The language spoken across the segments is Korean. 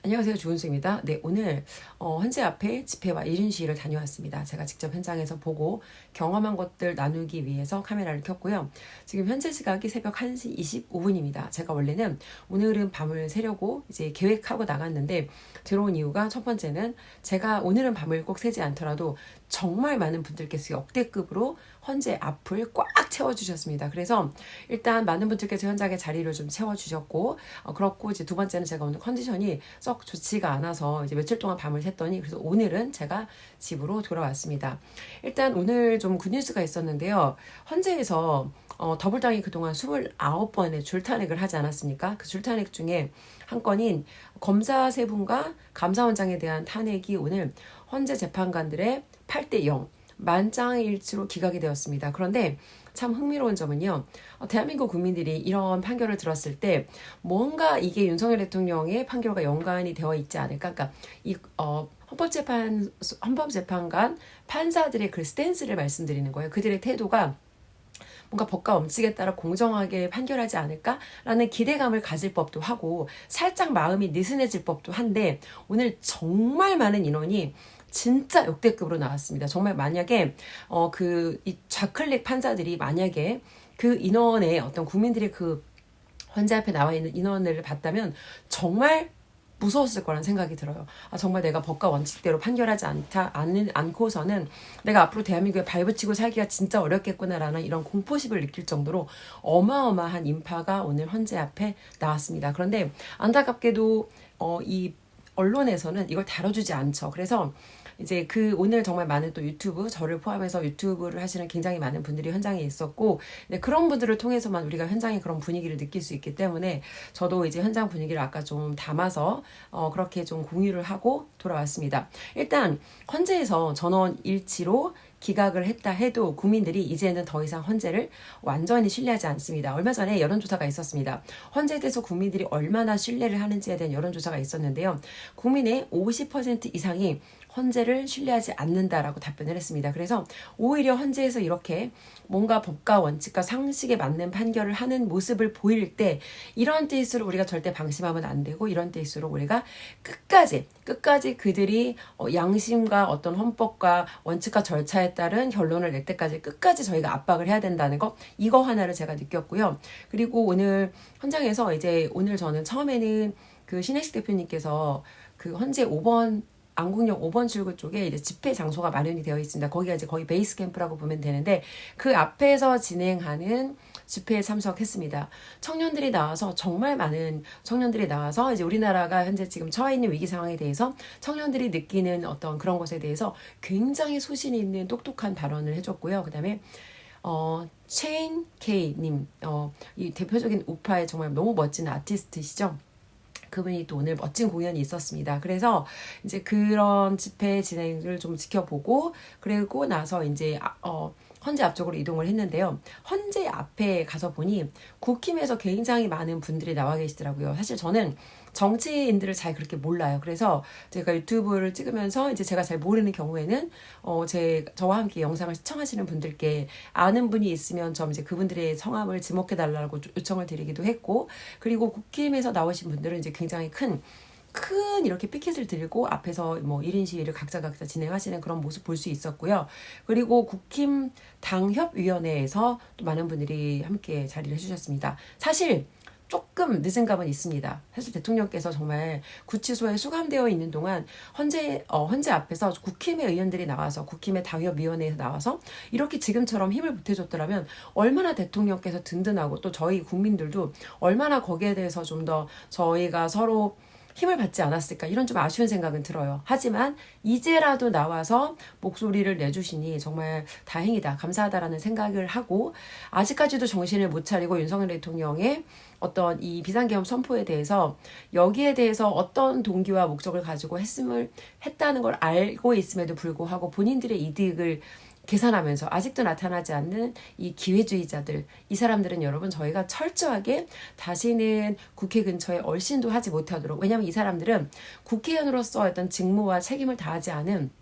안녕하세요. 조은수입니다. 네, 오늘 헌재 앞에 집회와 1인 시위를 다녀왔습니다. 제가 직접 현장에서 보고 경험한 것들 나누기 위해서 카메라를 켰고요. 지금 현재 시각이 새벽 1시 25분입니다. 제가 원래는 오늘은 밤을 새려고 이제 계획하고 나갔는데 들어온 이유가 첫 번째는 제가 오늘은 밤을 꼭 새지 않더라도 정말 많은 분들께서 역대급으로 헌재 앞을 꽉 채워주셨습니다. 그래서 일단 많은 분들께서 현장에 자리를 좀 채워주셨고, 그렇고 이제 두 번째는 제가 오늘 컨디션이 썩 좋지가 않아서 이제 며칠 동안 밤을 샜더니 그래서 오늘은 제가 집으로 돌아왔습니다. 일단 오늘 좀 굿뉴스가 있었는데요. 헌재에서 더불당이 그동안 29번의 줄탄핵을 하지 않았습니까? 그 줄탄핵 중에 한 건인 검사 세 분과 감사원장에 대한 탄핵이 오늘 헌재 재판관들의 8대 0 만장일치로 기각이 되었습니다. 그런데 참 흥미로운 점은요. 대한민국 국민들이 이런 판결을 들었을 때 뭔가 이게 윤석열 대통령의 판결과 연관이 되어 있지 않을까? 그러니까 이 헌법재판관 판사들의 그 스탠스를 말씀드리는 거예요. 그들의 태도가 뭔가 법과 원칙에 따라 공정하게 판결하지 않을까라는 기대감을 가질 법도 하고 살짝 마음이 느슨해질 법도 한데 오늘 정말 많은 인원이 진짜 역대급으로 나왔습니다. 정말 만약에 이 좌클릭 판사들이 만약에 그 인원의 어떤 국민들의 그 헌재 앞에 나와 있는 인원을 봤다면 정말 무서웠을 거란 생각이 들어요. 정말 내가 법과 원칙대로 판결하지 않고서는 내가 앞으로 대한민국에 발붙이고 살기가 진짜 어렵겠구나라는 이런 공포심을 느낄 정도로 어마어마한 인파가 오늘 헌재 앞에 나왔습니다. 그런데 안타깝게도 이 언론에서는 이걸 다뤄주지 않죠. 그래서 이제 오늘 정말 많은 또 유튜브, 저를 포함해서 유튜브를 하시는 굉장히 많은 분들이 현장에 있었고, 네, 그런 분들을 통해서만 우리가 현장의 그런 분위기를 느낄 수 있기 때문에 저도 이제 현장 분위기를 아까 좀 담아서, 그렇게 좀 공유를 하고 돌아왔습니다. 일단, 헌재에서 전원 일치로 기각을 했다 해도 국민들이 이제는 더 이상 헌재를 완전히 신뢰하지 않습니다. 얼마 전에 여론조사가 있었습니다. 헌재에 대해서 국민들이 얼마나 신뢰를 하는지에 대한 여론조사가 있었는데요. 국민의 50% 이상이 헌재를 신뢰하지 않는다라고 답변을 했습니다. 그래서 오히려 헌재에서 이렇게 뭔가 법과 원칙과 상식에 맞는 판결을 하는 모습을 보일 때 이런 때일수록 우리가 절대 방심하면 안 되고 이런 때일수록 우리가 끝까지 그들이 양심과 어떤 헌법과 원칙과 절차에 따른 결론을 낼 때까지 끝까지 저희가 압박을 해야 된다는 거 이거 하나를 제가 느꼈고요. 그리고 오늘 현장에서 이제 오늘 저는 처음에는 그 신혜식 대표님께서 그 헌재 5번 안국역 5번 출구 쪽에 이제 집회 장소가 마련이 되어 있습니다. 거기가 이제 거의 베이스 캠프라고 보면 되는데 그 앞에서 진행하는 집회에 참석했습니다. 청년들이 나와서 정말 많은 청년들이 나와서 이제 우리나라가 현재 지금 처해 있는 위기 상황에 대해서 청년들이 느끼는 어떤 그런 것에 대해서 굉장히 소신 있는 똑똑한 발언을 해줬고요. 그다음에 체인 K님, 이 대표적인 우파의 정말 너무 멋진 아티스트시죠. 그분이 또 오늘 멋진 공연이 있었습니다. 그래서 이제 그런 집회 진행을 좀 지켜보고 그리고 나서 이제 헌재 앞쪽으로 이동을 했는데요. 헌재 앞에 가서 보니 국힘에서 굉장히 많은 분들이 나와 계시더라고요. 사실 저는 정치인들을 잘 그렇게 몰라요. 그래서 제가 유튜브를 찍으면서 이제 제가 잘 모르는 경우에는 저와 함께 영상을 시청하시는 분들께 아는 분이 있으면 좀 이제 그분들의 성함을 지목해 달라고 요청을 드리기도 했고, 그리고 국힘에서 나오신 분들은 이제 굉장히 큰 이렇게 피켓을 들고 앞에서 뭐 1인 시위를 각자 진행하시는 그런 모습 볼 수 있었고요. 그리고 국힘 당협위원회에서 또 많은 분들이 함께 자리를 해주셨습니다. 사실 조금 늦은 감은 있습니다. 사실 대통령께서 정말 구치소에 수감되어 있는 동안 헌재 앞에서 국힘의 의원들이 나와서 국힘의 당협위원회에서 나와서 이렇게 지금처럼 힘을 보태줬더라면 얼마나 대통령께서 든든하고 또 저희 국민들도 얼마나 거기에 대해서 좀 더 저희가 서로 힘을 받지 않았을까 이런 좀 아쉬운 생각은 들어요. 하지만 이제라도 나와서 목소리를 내주시니 정말 다행이다, 감사하다라는 생각을 하고 아직까지도 정신을 못 차리고 윤석열 대통령의 어떤 이 비상계엄 선포에 대해서 여기에 대해서 어떤 동기와 목적을 가지고 했다는 걸 알고 있음에도 불구하고 본인들의 이득을 계산하면서 아직도 나타나지 않는 이 기회주의자들, 이 사람들은 여러분 저희가 철저하게 다시는 국회 근처에 얼씬도 하지 못하도록, 왜냐하면 이 사람들은 국회의원으로서 어떤 직무와 책임을 다하지 않은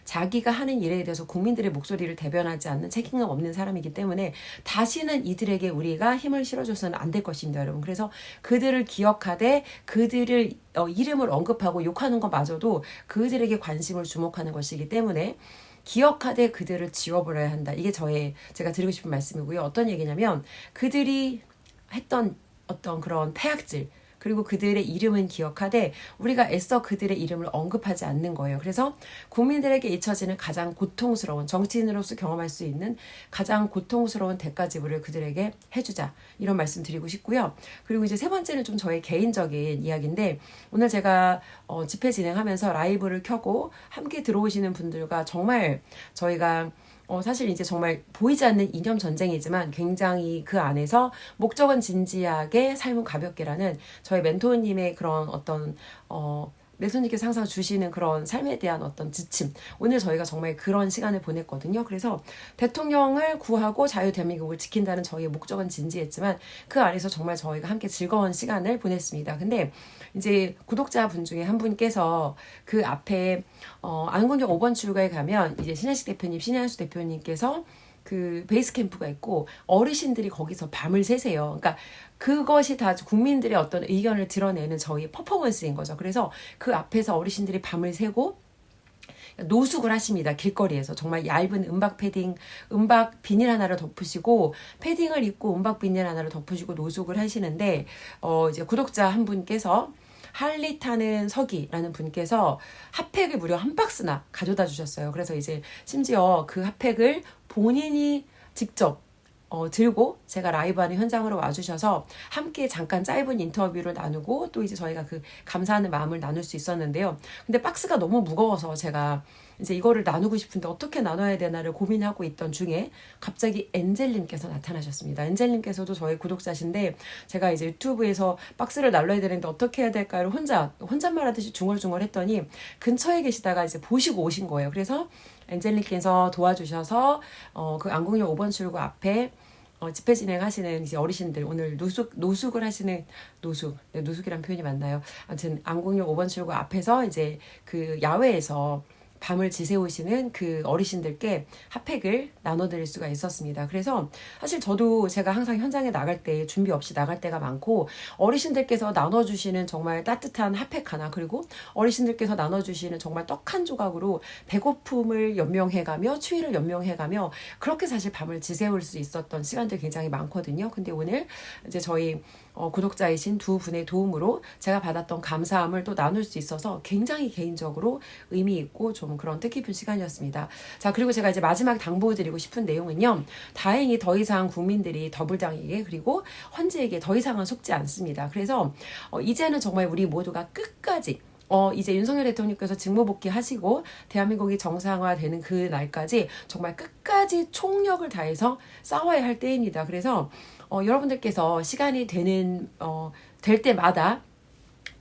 자기가 하는 일에 대해서 국민들의 목소리를 대변하지 않는 책임감 없는 사람이기 때문에 다시는 이들에게 우리가 힘을 실어줘서는 안 될 것입니다, 여러분. 그래서 그들을 기억하되 그들을 이름을 언급하고 욕하는 것마저도 그들에게 관심을 주목하는 것이기 때문에 기억하되 그들을 지워버려야 한다. 이게 제가 드리고 싶은 말씀이고요. 어떤 얘기냐면 그들이 했던 어떤 그런 폐악질, 그리고 그들의 이름은 기억하되 우리가 애써 그들의 이름을 언급하지 않는 거예요. 그래서 국민들에게 잊혀지는 가장 고통스러운, 정치인으로서 경험할 수 있는 가장 고통스러운 대가 지불을 그들에게 해주자. 이런 말씀 드리고 싶고요. 그리고 이제 세 번째는 좀 저의 개인적인 이야기인데, 오늘 제가 집회 진행하면서 라이브를 켜고 함께 들어오시는 분들과 정말 저희가 사실 이제 정말 보이지 않는 이념 전쟁이지만 굉장히 그 안에서 목적은 진지하게 삶은 가볍게라는 저희 멘토님의 그런 어떤 멘토님께서 항상 주시는 그런 삶에 대한 어떤 지침, 오늘 저희가 정말 그런 시간을 보냈거든요. 그래서 대통령을 구하고 자유 대한민국을 지킨다는 저희의 목적은 진지했지만 그 안에서 정말 저희가 함께 즐거운 시간을 보냈습니다. 근데 이제 구독자분 중에 한 분께서 그 앞에 안국역 5번 출구에 가면 이제 신혜식 대표님, 신혜한수 대표님께서 그 베이스 캠프가 있고 어르신들이 거기서 밤을 새세요. 그러니까 그것이 다 국민들의 어떤 의견을 드러내는 저희 퍼포먼스인 거죠. 그래서 그 앞에서 어르신들이 밤을 새고 노숙을 하십니다. 길거리에서. 정말 얇은 은박 패딩, 은박 비닐 하나를 덮으시고 패딩을 입고 은박 비닐 하나를 덮으시고 노숙을 하시는데 이제 구독자 한 분께서 할리 타는 서기라는 분께서 핫팩을 무려 한 박스나 가져다 주셨어요. 그래서 이제 심지어 그 핫팩을 본인이 직접 들고 제가 라이브하는 현장으로 와주셔서 함께 잠깐 짧은 인터뷰를 나누고 또 이제 저희가 그 감사하는 마음을 나눌 수 있었는데요. 근데 박스가 너무 무거워서 제가 이제 이거를 나누고 싶은데 어떻게 나눠야 되나를 고민하고 있던 중에 갑자기 엔젤님께서 나타나셨습니다. 엔젤님께서도 저희 구독자신데 제가 이제 유튜브에서 박스를 날려야 되는데 어떻게 해야 될까를 혼잣말 하듯이 중얼중얼 했더니 근처에 계시다가 이제 보시고 오신 거예요. 그래서 엔젤님께서 도와주셔서 그 안국역 5번 출구 앞에 집회 진행하시는 이제 어르신들, 오늘 노숙을 하시는 노숙이란 표현이 맞나요? 아무튼 안국역 5번 출구 앞에서 이제 그 야외에서 밤을 지새우시는 그 어르신들께 핫팩을 나눠드릴 수가 있었습니다. 그래서 사실 저도 제가 항상 현장에 나갈 때 준비 없이 나갈 때가 많고 어르신들께서 나눠주시는 정말 따뜻한 핫팩 하나, 그리고 어르신들께서 나눠주시는 정말 떡 한 조각으로 배고픔을 연명해가며 추위를 연명해가며 그렇게 사실 밤을 지새울 수 있었던 시간들 굉장히 많거든요. 근데 오늘 이제 저희 구독자이신 두 분의 도움으로 제가 받았던 감사함을 또 나눌 수 있어서 굉장히 개인적으로 의미 있고 좀 그런 뜻깊은 시간이었습니다. 자, 그리고 제가 이제 마지막 당부드리고 싶은 내용은요. 다행히 더 이상 국민들이 더불당에게 그리고 헌재에게 더 이상은 속지 않습니다. 그래서 이제는 정말 우리 모두가 끝까지 이제 윤석열 대통령께서 직무복귀 하시고 대한민국이 정상화되는 그 날까지 정말 끝까지 총력을 다해서 싸워야 할 때입니다. 그래서 여러분들께서 시간이 될 때마다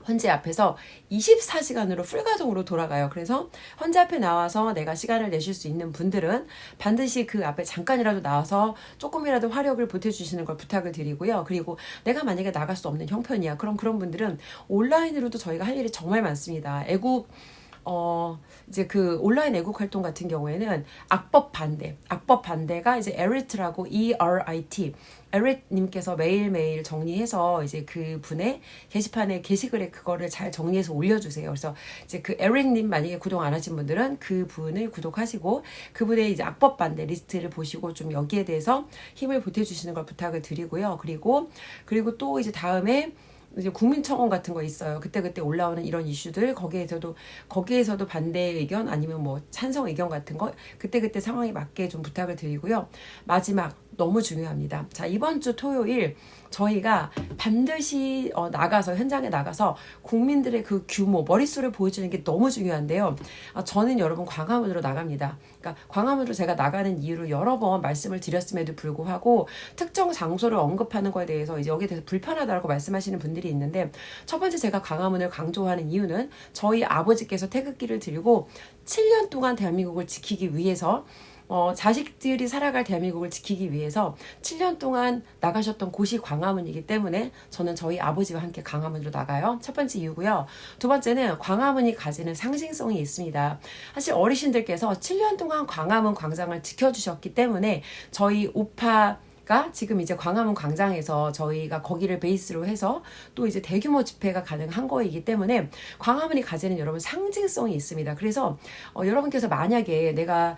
헌재 앞에서 24시간으로 풀가동으로 돌아가요. 그래서 헌재 앞에 나와서 내가 시간을 내실 수 있는 분들은 반드시 그 앞에 잠깐이라도 나와서 조금이라도 화력을 보태주시는 걸 부탁을 드리고요. 그리고 내가 만약에 나갈 수 없는 형편이야. 그럼 그런 분들은 온라인으로도 저희가 할 일이 정말 많습니다. 이제 그 온라인 애국 활동 같은 경우에는 악법 반대가 이제 에리트라고 ERIT, 에릿님께서 매일매일 정리해서 이제 그 분의 게시판에 게시글에 그거를 잘 정리해서 올려주세요. 그래서 이제 그 에릿님 만약에 구독 안 하신 분들은 그 분을 구독하시고 그분의 이제 악법 반대 리스트를 보시고 좀 여기에 대해서 힘을 보태주시는 걸 부탁을 드리고요. 그리고 또 이제 다음에 이제 국민청원 같은 거 있어요. 그때 올라오는 이런 이슈들 거기에서도 반대 의견 아니면 뭐 찬성 의견 같은 거 그때 상황에 맞게 좀 부탁을 드리고요. 마지막 너무 중요합니다. 자, 이번 주 토요일 저희가 반드시 현장에 나가서 국민들의 그 규모, 머릿수를 보여주는 게 너무 중요한데요. 저는 여러분 광화문으로 나갑니다. 그러니까 광화문으로 제가 나가는 이유를 여러 번 말씀을 드렸음에도 불구하고 특정 장소를 언급하는 거에 대해서 이제 여기에 대해서 불편하다고 말씀하시는 분들이 있는데, 첫 번째 제가 광화문을 강조하는 이유는 저희 아버지께서 태극기를 들고 7년 동안 대한민국을 지키기 위해서 자식들이 살아갈 대한민국을 지키기 위해서 7년 동안 나가셨던 곳이 광화문이기 때문에 저는 저희 아버지와 함께 광화문으로 나가요. 첫 번째 이유고요. 두 번째는 광화문이 가지는 상징성이 있습니다. 사실 어르신들께서 7년 동안 광화문 광장을 지켜주셨기 때문에 저희 우파 가 지금 이제 광화문 광장에서 저희가 거기를 베이스로 해서 또 이제 대규모 집회가 가능한 거이기 때문에 광화문이 가지는 여러분 상징성이 있습니다. 그래서 여러분께서 만약에 내가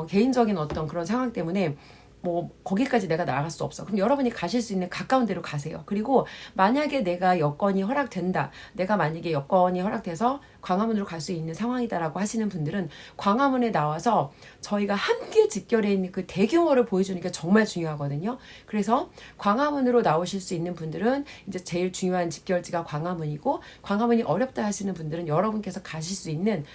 개인적인 어떤 그런 상황 때문에 뭐 거기까지 내가 나갈 수 없어. 그럼 여러분이 가실 수 있는 가까운 데로 가세요. 그리고 만약에 내가 여건이 허락된다. 내가 만약에 여건이 허락돼서 광화문으로 갈 수 있는 상황이다라고 하시는 분들은 광화문에 나와서 저희가 함께 집결해 있는 그 대규모를 보여주는 게 정말 중요하거든요. 그래서 광화문으로 나오실 수 있는 분들은 이제 제일 중요한 집결지가 광화문이고, 광화문이 어렵다 하시는 분들은 여러분께서 가실 수 있는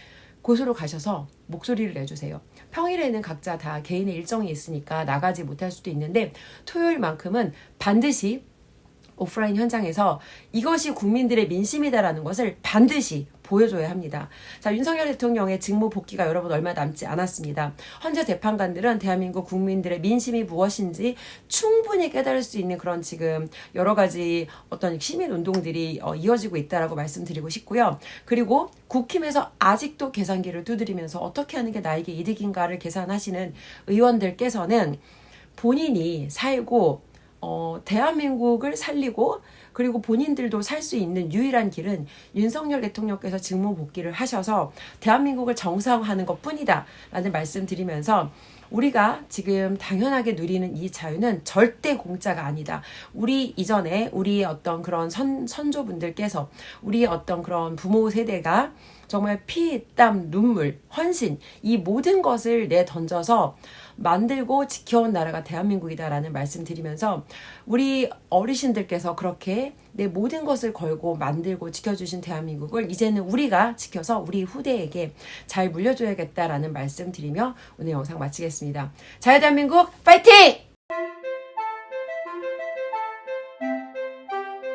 곳으로 가셔서 목소리를 내주세요. 평일에는 각자 다 개인의 일정이 있으니까 나가지 못할 수도 있는데 토요일만큼은 반드시 오프라인 현장에서 이것이 국민들의 민심이다라는 것을 반드시 보여줘야 합니다. 자, 윤석열 대통령의 직무 복귀가 여러분 얼마 남지 않았습니다. 헌재 재판관들은 대한민국 국민들의 민심이 무엇인지 충분히 깨달을 수 있는 그런 지금 여러 가지 어떤 시민 운동들이 이어지고 있다라고 말씀드리고 싶고요. 그리고 국힘에서 아직도 계산기를 두드리면서 어떻게 하는 게 나에게 이득인가를 계산하시는 의원들께서는 본인이 살고 대한민국을 살리고 그리고 본인들도 살 수 있는 유일한 길은 윤석열 대통령께서 직무 복귀를 하셔서 대한민국을 정상화하는 것뿐이다 라는 말씀드리면서 우리가 지금 당연하게 누리는 이 자유는 절대 공짜가 아니다. 우리 이전에 우리 어떤 그런 선조분들께서 우리 어떤 그런 부모 세대가 정말 피, 땀, 눈물, 헌신 이 모든 것을 내던져서 만들고 지켜온 나라가 대한민국이다라는 말씀드리면서 우리 어르신들께서 그렇게 내 모든 것을 걸고 만들고 지켜주신 대한민국을 이제는 우리가 지켜서 우리 후대에게 잘 물려줘야겠다라는 말씀드리며 오늘 영상 마치겠습니다. 자유대한민국 파이팅!